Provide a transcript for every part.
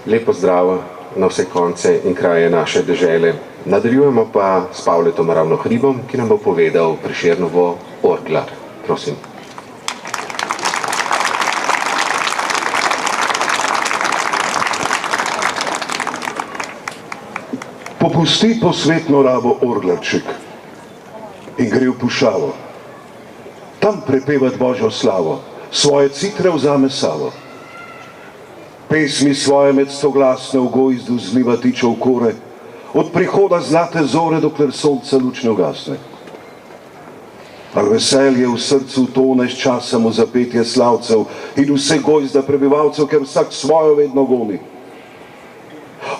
Lep pozdrav na vse konce in kraje naše dežele. Nadaljujemo pa s Pavletom Ravnohribom, ki nam bo povedal Prešernovo Orglar. Prosim. Popusti posvetno rabo orglarček in gre v pušavo. Tam prepevat Božjo slavo, svoje citre vzame savo. Pesmi svoje med stoglasne v gojzdu zliva tiče v kore, od prihoda zlate zore, dokler sonce luč ne ugasne. Al veselje v srcu tone s časem v zapetje slavcev in vse gojzda prebivalcev, ker vsak svojo vedno goni.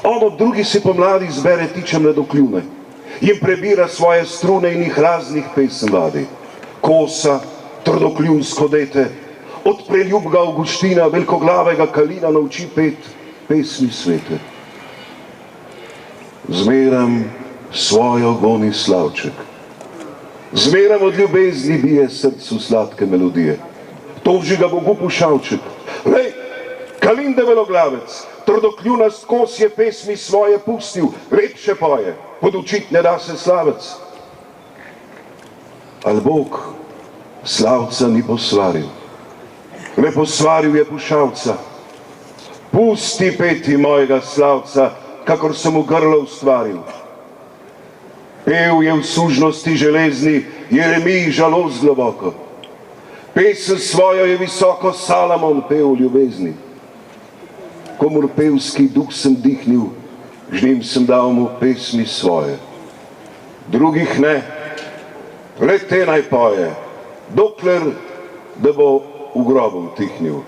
On ob drugi si pomladi zbere tiče mladokljune, jim prebira svoje strune in jih raznih pesem vadi. Kosa, trdokljunsko dete, od preljubga Avguština, velikoglavega Kalina nauči pet pesmi svete. Zmeram svojo goni slavček, zmeram od ljubezni bije srcu sladke melodije. Toži ga Bogu pušavček. Lej, Kalin debeloglavec, trdokljunast kos je pesmi svoje pustil, lepše poje, podučit ne da se slavec. Al Bog slavca ni posvaril, le posvaril je pušavca. Pusti peti mojega slavca, kakor sem mu grlo ustvaril. Pev je v sužnosti železni, Jeremij žalost globoko. Pesem svojo je visoko Salamon pev ljubezni. Komur pevski duh sem dihnil, žnim sem dal mu pesmi svoje. Drugih ne, le te naj poje, dokler da bo v grobu utihnil.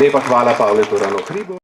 Lepa hvala Pavletu Ravnohribu.